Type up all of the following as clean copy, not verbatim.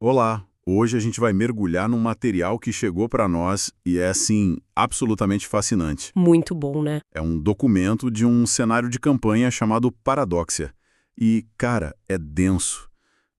Olá! Hoje a gente vai mergulhar num material que chegou para nós e é, assim, absolutamente fascinante. Muito bom, né? É um documento de um cenário de campanha chamado Paradóxia. E, cara, é denso.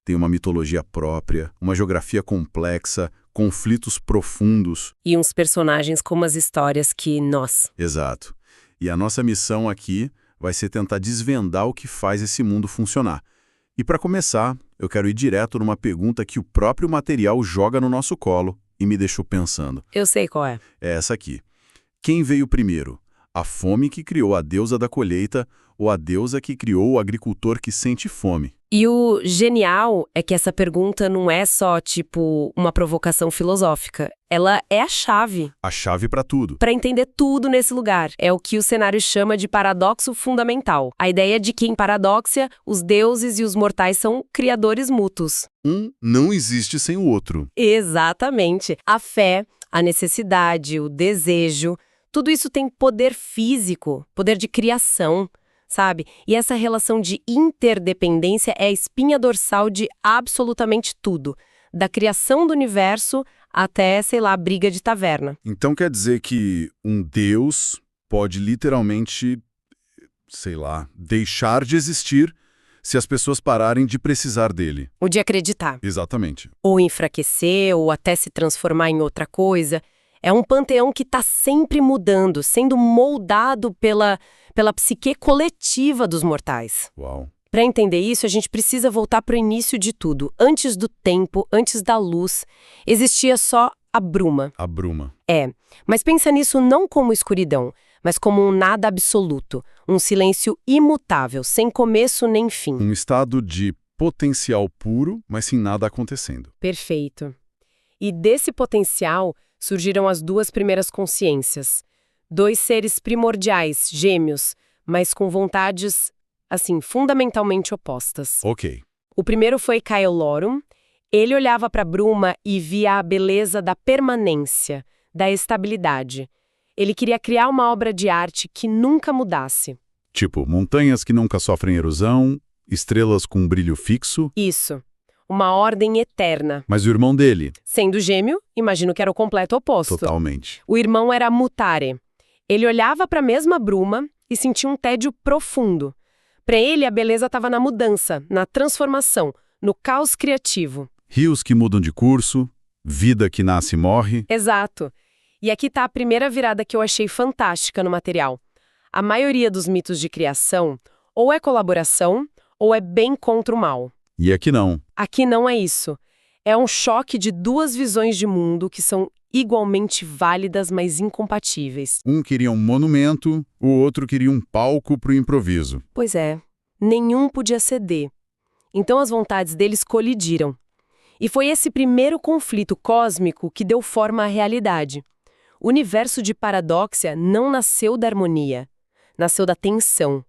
Tem uma mitologia própria, uma geografia complexa, conflitos profundos. E uns personagens com umas histórias que, nós... Exato. E a nossa missão aqui vai ser tentar desvendar o que faz esse mundo funcionar. E para começar, eu quero ir direto numa pergunta que o próprio material joga no nosso colo e me deixou pensando. Eu sei qual é. É essa aqui. Quem veio primeiro? A fome que criou a deusa da colheita ou a deusa que criou o agricultor que sente fome? E o genial é que essa pergunta não é só, tipo, uma provocação filosófica. Ela é a chave A chave para tudo. para entender tudo nesse lugar. É o que o cenário chama de paradoxo fundamental. A ideia de que, em Paradóxia, os deuses e os mortais são criadores mútuos. Um não existe sem o outro. Exatamente. A fé, a necessidade, o desejo, tudo isso tem poder físico, poder de criação, sabe? E essa relação de interdependência é a espinha dorsal de absolutamente tudo, da criação do universo até, sei lá, briga de taverna. Então quer dizer que um deus pode literalmente, sei lá, deixar de existir se as pessoas pararem de precisar dele. O de acreditar. Exatamente. Ou enfraquecer, ou até se transformar em outra coisa. É um panteão que está sempre mudando, sendo moldado pela psique coletiva dos mortais. Uau. Para entender isso, a gente precisa voltar para o início de tudo. Antes do tempo, antes da luz, existia só a bruma. A bruma. Mas pensa nisso não como escuridão, mas como um nada absoluto, um silêncio imutável, sem começo nem fim. Um estado de potencial puro, mas sem nada acontecendo. Perfeito. E desse potencial surgiram as duas primeiras consciências. Dois seres primordiais, gêmeos, mas com vontades, assim, fundamentalmente opostas. Ok. O primeiro foi Caelorum. Ele olhava para a bruma e via a beleza da permanência, da estabilidade. Ele queria criar uma obra de arte que nunca mudasse. Tipo, montanhas que nunca sofrem erosão, estrelas com brilho fixo. Isso. Uma ordem eterna. Mas o irmão dele? Sendo gêmeo, imagino que era o completo oposto. Totalmente. O irmão era Mutare. Ele olhava para a mesma bruma e sentia um tédio profundo. Para ele, a beleza estava na mudança, na transformação, no caos criativo. Rios que mudam de curso, vida que nasce e morre. Exato. E aqui está a primeira virada que eu achei fantástica no material. A maioria dos mitos de criação ou é colaboração ou é bem contra o mal. E aqui não. Aqui não é isso. É um choque de duas visões de mundo que são igualmente válidas, mas incompatíveis. Um queria um monumento, o outro queria um palco para o improviso. Pois é, nenhum podia ceder. Então as vontades deles colidiram. E foi esse primeiro conflito cósmico que deu forma à realidade. O universo de Paradóxia não nasceu da harmonia, nasceu da tensão.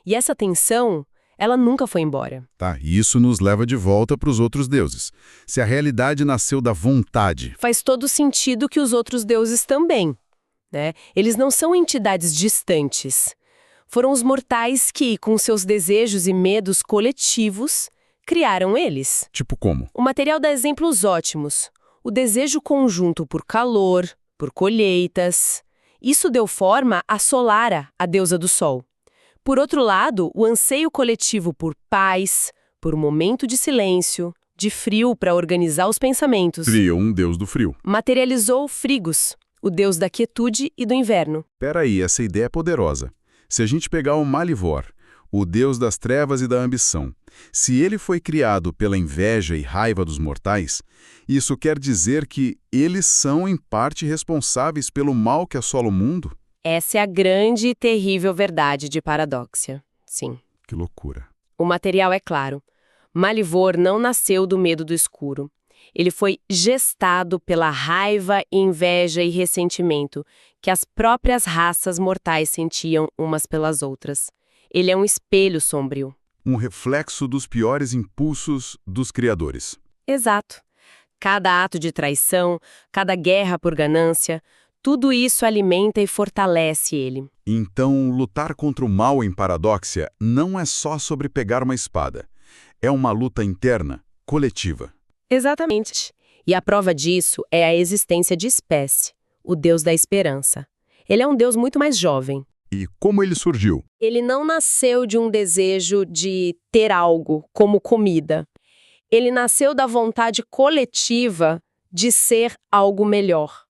E essa tensão, ela nunca foi embora. Tá, e isso nos leva de volta para os outros deuses. Se a realidade nasceu da vontade, Faz todo sentido que os outros deuses também, né? Eles não são entidades distantes. Foram os mortais que, com seus desejos e medos coletivos, criaram eles. tipo como? O material dá exemplos ótimos. O desejo conjunto por calor, por colheitas. Isso deu forma a Solara, a deusa do sol. Por outro lado, o anseio coletivo por paz, por um momento de silêncio, de frio para organizar os pensamentos, Criou um deus do frio. materializou Frigus, o deus da quietude e do inverno. Peraí, essa ideia é poderosa. Se a gente pegar o Malivor, o deus das trevas e da ambição, se ele foi criado pela inveja e raiva dos mortais, isso quer dizer que eles são, em parte, responsáveis pelo mal que assola o mundo? Essa é a grande e terrível verdade de Paradóxia. Sim. Que loucura. O material é claro. Malivor não nasceu do medo do escuro. Ele foi gestado pela raiva, inveja e ressentimento que as próprias raças mortais sentiam umas pelas outras. Ele é um espelho sombrio. Um reflexo dos piores impulsos dos criadores. Exato. Cada ato de traição, cada guerra por ganância, tudo isso alimenta e fortalece ele. Então, lutar contra o mal em Paradóxia não é só sobre pegar uma espada. É uma luta interna, coletiva. Exatamente. E a prova disso é a existência de Espécie, o deus da esperança. Ele é um deus muito mais jovem. E como ele surgiu? Ele não nasceu de um desejo de ter algo, como comida. Ele nasceu da vontade coletiva de ser algo melhor.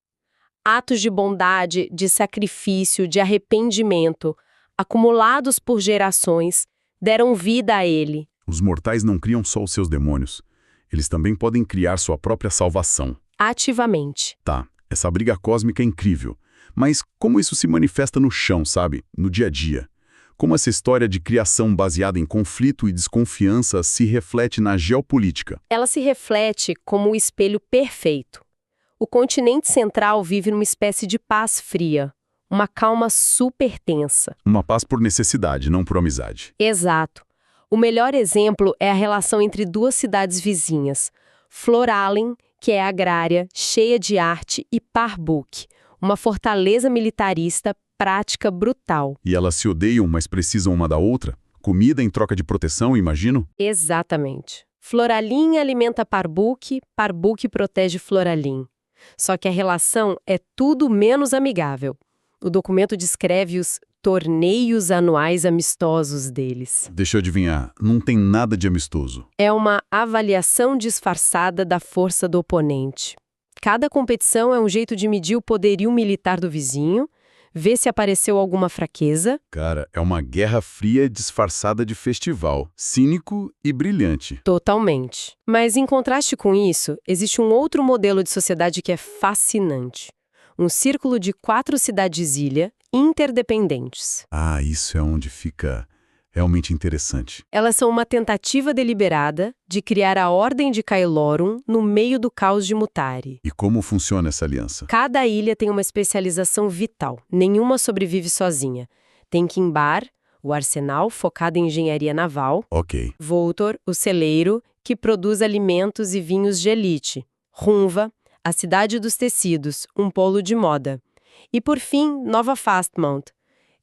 Atos de bondade, de sacrifício, de arrependimento, acumulados por gerações, deram vida a ele. Os mortais não criam só os seus demônios. Eles também podem criar sua própria salvação. Ativamente. Tá, essa briga cósmica é incrível. Mas como isso se manifesta no chão, sabe? No dia a dia? Como essa história de criação baseada em conflito e desconfiança se reflete na geopolítica? Ela se reflete como o espelho perfeito. O continente central vive numa espécie de paz fria, uma calma super tensa. Uma paz por necessidade, não por amizade. Exato. O melhor exemplo é a relação entre duas cidades vizinhas, Floralen, que é agrária, cheia de arte, e Parbuk, uma fortaleza militarista, prática, brutal. E elas se odeiam, mas precisam uma da outra? Comida em troca de proteção, imagino? Exatamente. Floralin alimenta Parbuk, Parbuk protege Floralin. Só que a relação é tudo menos amigável. O documento descreve os torneios anuais amistosos deles. Deixa eu adivinhar, não tem nada de amistoso. É uma avaliação disfarçada da força do oponente. Cada competição é um jeito de medir o poderio militar do vizinho, ver se apareceu alguma fraqueza. Cara, é uma guerra fria disfarçada de festival, cínico e brilhante. Totalmente. Mas em contraste com isso, existe um outro modelo de sociedade que é fascinante. Um círculo de 4 cidades-ilha interdependentes. Ah, isso é onde fica realmente interessante. Elas são uma tentativa deliberada de criar a Ordem de Kailorum no meio do caos de Mutari. E como funciona essa aliança? Cada ilha tem uma especialização vital. Nenhuma sobrevive sozinha. Tem Kimbar, o arsenal focado em engenharia naval. Ok. Voltor, o celeiro, que produz alimentos e vinhos de elite. Runva, a cidade dos tecidos, um polo de moda. E por fim, Nova Fastmount,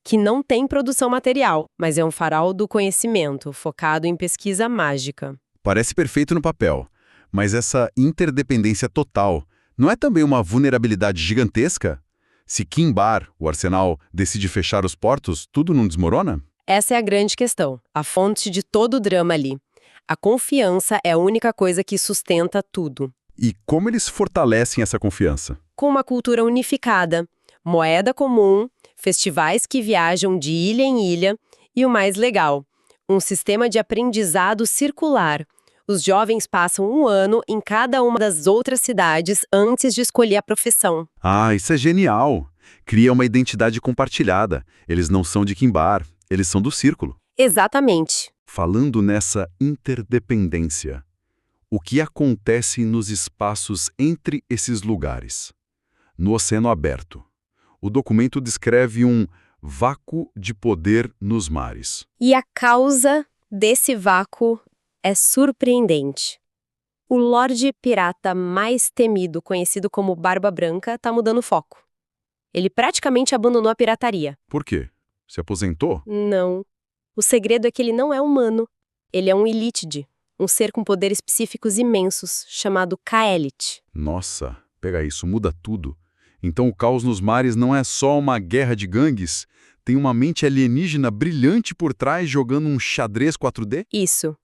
que não tem produção material, mas é um farol do conhecimento, focado em pesquisa mágica. Parece perfeito no papel, mas essa interdependência total não é também uma vulnerabilidade gigantesca? Se Kimbar, o arsenal, decide fechar os portos, tudo não desmorona? Essa é a grande questão, a fonte de todo o drama ali. A confiança é a única coisa que sustenta tudo. E como eles fortalecem essa confiança? Com uma cultura unificada, moeda comum, festivais que viajam de ilha em ilha e o mais legal, um sistema de aprendizado circular. Os jovens passam 1 ano em cada uma das outras cidades antes de escolher a profissão. Ah, isso é genial! Cria uma identidade compartilhada. Eles não são de Kimbar, eles são do círculo. Exatamente. Falando nessa interdependência, o que acontece nos espaços entre esses lugares? No oceano aberto, o documento descreve um vácuo de poder nos mares. E a causa desse vácuo é surpreendente. O Lorde Pirata mais temido, conhecido como Barba Branca, está mudando o foco. Ele praticamente abandonou a pirataria. Por quê? Se aposentou? Não. O segredo é que ele não é humano. Ele é um Illithid, um ser com poderes psíquicos imensos, chamado Kaelit. Nossa, pega isso, muda tudo. Então o caos nos mares não é só uma guerra de gangues? Tem uma mente alienígena brilhante por trás jogando um xadrez 4D? Isso.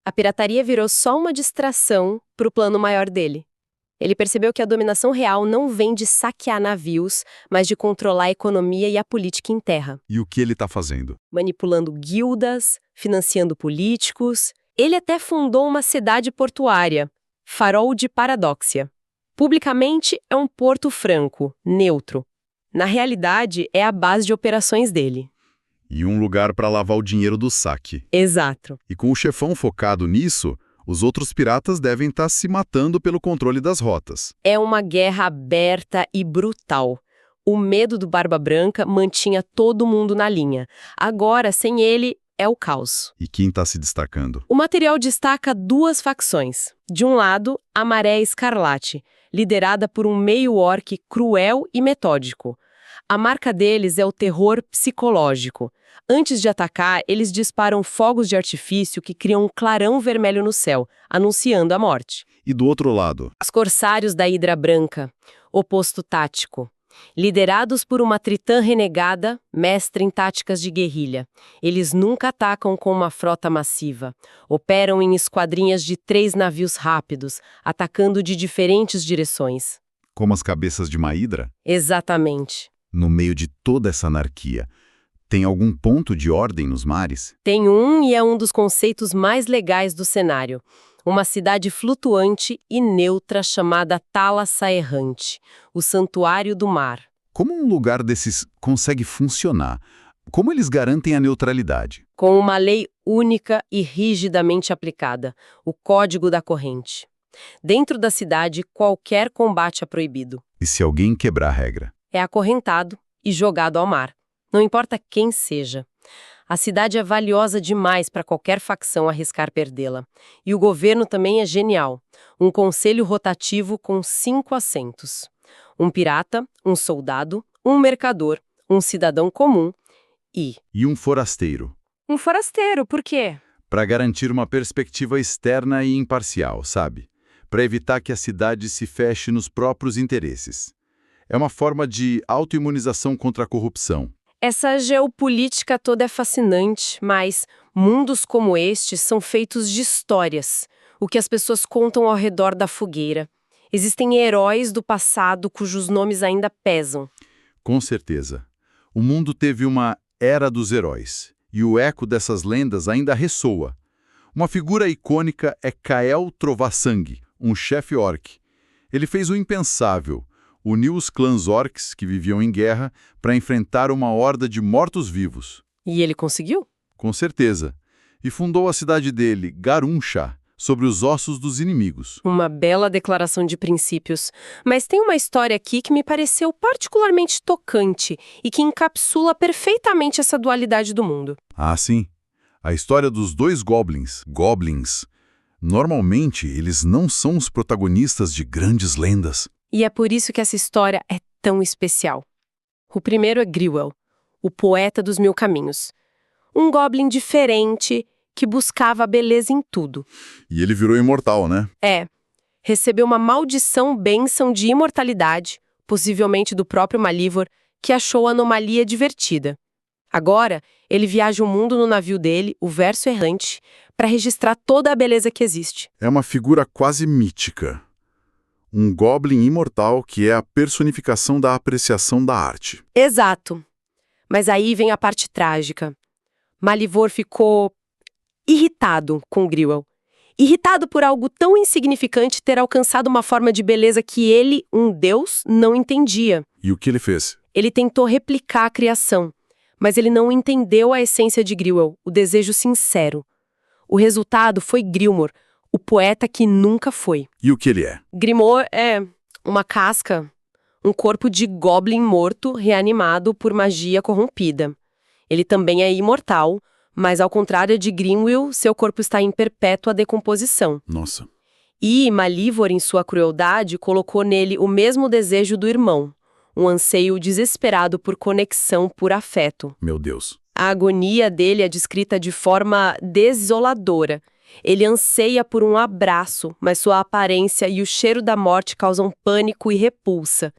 A pirataria virou só uma distração para o plano maior dele. Ele percebeu que a dominação real não vem de saquear navios, mas de controlar a economia e a política em terra. E o que ele está fazendo? Manipulando guildas, financiando políticos. Ele até fundou uma cidade portuária, Farol de Paradoxia. Publicamente é um porto franco, neutro. Na realidade, é a base de operações dele. E um lugar para lavar o dinheiro do saque. Exato. E com o chefão focado nisso, os outros piratas devem estar se matando pelo controle das rotas. É uma guerra aberta e brutal. O medo do Barba Branca mantinha todo mundo na linha. Agora, sem ele, é o caos. E quem está se destacando? O material destaca 2 facções. De um lado, a Maré Escarlate, liderada por um meio-orc cruel e metódico. A marca deles é o terror psicológico. Antes de atacar, eles disparam fogos de artifício que criam um clarão vermelho no céu, anunciando a morte. E do outro lado? Os corsários da Hidra Branca, oposto tático. Liderados por uma tritã renegada, mestre em táticas de guerrilha. Eles nunca atacam com uma frota massiva. Operam em esquadrinhas de 3 navios rápidos, atacando de diferentes direções. Como as cabeças de uma hidra? Exatamente. No meio de toda essa anarquia, tem algum ponto de ordem nos mares? Tem um e é um dos conceitos mais legais do cenário. Uma cidade flutuante e neutra chamada Thalassa Errante, o Santuário do Mar. Como um lugar desses consegue funcionar? Como eles garantem a neutralidade? Com uma lei única e rigidamente aplicada, o Código da Corrente. Dentro da cidade, qualquer combate é proibido. E se alguém quebrar a regra? É acorrentado e jogado ao mar. Não importa quem seja. A cidade é valiosa demais para qualquer facção arriscar perdê-la. E o governo também é genial. Um conselho rotativo com 5 assentos. Um pirata, um soldado, um mercador, um cidadão comum e... E um forasteiro? Um forasteiro, por quê? Para garantir uma perspectiva externa e imparcial, sabe? Para evitar que a cidade se feche nos próprios interesses. É uma forma de autoimunização contra a corrupção. Essa geopolítica toda é fascinante, mas mundos como estes são feitos de histórias, o que as pessoas contam ao redor da fogueira. Existem heróis do passado cujos nomes ainda pesam. Com certeza. O mundo teve uma era dos heróis, e o eco dessas lendas ainda ressoa. Uma figura icônica é Kael Trovasang, um chefe orc. Ele fez o impensável. Uniu os clãs orcs que viviam em guerra para enfrentar uma horda de mortos-vivos. E ele conseguiu? Com certeza. E fundou a cidade dele, Garuncha, sobre os ossos dos inimigos. Uma bela declaração de princípios. Mas tem uma história aqui que me pareceu particularmente tocante e que encapsula perfeitamente essa dualidade do mundo. Ah, sim. A história dos 2 goblins. Normalmente, eles não são os protagonistas de grandes lendas. E é por isso que essa história é tão especial. O primeiro é Grewel, o poeta dos 1000 caminhos. Um goblin diferente que buscava a beleza em tudo. E ele virou imortal, né? Recebeu uma bênção de imortalidade, possivelmente do próprio Malivor, que achou a anomalia divertida. Agora, ele viaja o mundo no navio dele, o Verso Errante, para registrar toda a beleza que existe. É uma figura quase mítica. Um goblin imortal que é a personificação da apreciação da arte. Exato. Mas aí vem a parte trágica. Malivor ficou irritado com Grewel. Irritado por algo tão insignificante ter alcançado uma forma de beleza que ele, um deus, não entendia. E o que ele fez? Ele tentou replicar a criação, mas ele não entendeu a essência de Grewel, o desejo sincero. O resultado foi Grilmor, o poeta que nunca foi. E o que ele é? Grimor é uma casca, um corpo de goblin morto reanimado por magia corrompida. Ele também é imortal, mas ao contrário de Grimwyl, seu corpo está em perpétua decomposição. Nossa. E Malivor, em sua crueldade, colocou nele o mesmo desejo do irmão, um anseio desesperado por conexão, por afeto. Meu Deus. A agonia dele é descrita de forma desoladora. Ele anseia por um abraço, mas sua aparência e o cheiro da morte causam pânico e repulsa.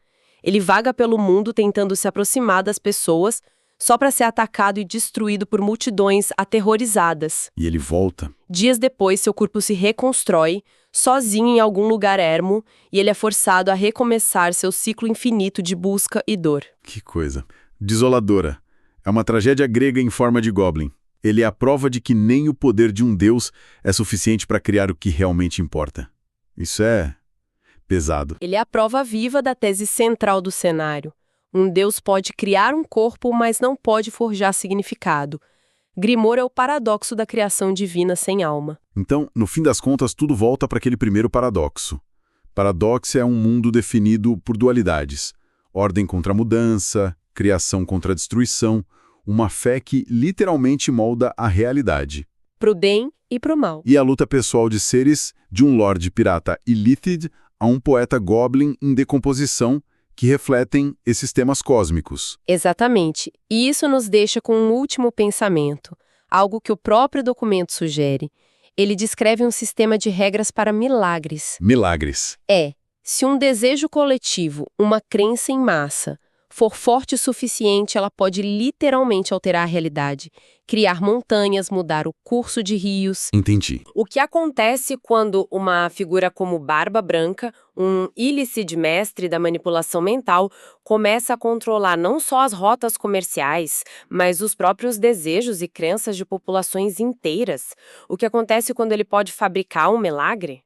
Ele vaga pelo mundo tentando se aproximar das pessoas, só para ser atacado e destruído por multidões aterrorizadas. E ele volta. Dias depois, seu corpo se reconstrói, sozinho em algum lugar ermo, e ele é forçado a recomeçar seu ciclo infinito de busca e dor. Que coisa. Desoladora. É uma tragédia grega em forma de goblin. Ele é a prova de que nem o poder de um deus é suficiente para criar o que realmente importa. Isso é pesado. Ele é a prova viva da tese central do cenário. Um deus pode criar um corpo, mas não pode forjar significado. Grimor é o paradoxo da criação divina sem alma. Então, no fim das contas, tudo volta para aquele primeiro paradoxo. Paradoxo é um mundo definido por dualidades. Ordem contra a mudança, criação contra a destruição, uma fé que literalmente molda a realidade. Pro bem e pro mal. E a luta pessoal de seres, de um lorde pirata ilíthid a um poeta goblin em decomposição, que refletem esses temas cósmicos. Exatamente. E isso nos deixa com um último pensamento, algo que o próprio documento sugere. Ele descreve um sistema de regras para milagres. Milagres. Se um desejo coletivo, uma crença em massa, for forte o suficiente, ela pode literalmente alterar a realidade, criar montanhas, mudar o curso de rios. Entendi. O que acontece quando uma figura como Barba Branca, um Illicid mestre da manipulação mental, começa a controlar não só as rotas comerciais, mas os próprios desejos e crenças de populações inteiras? O que acontece quando ele pode fabricar um milagre?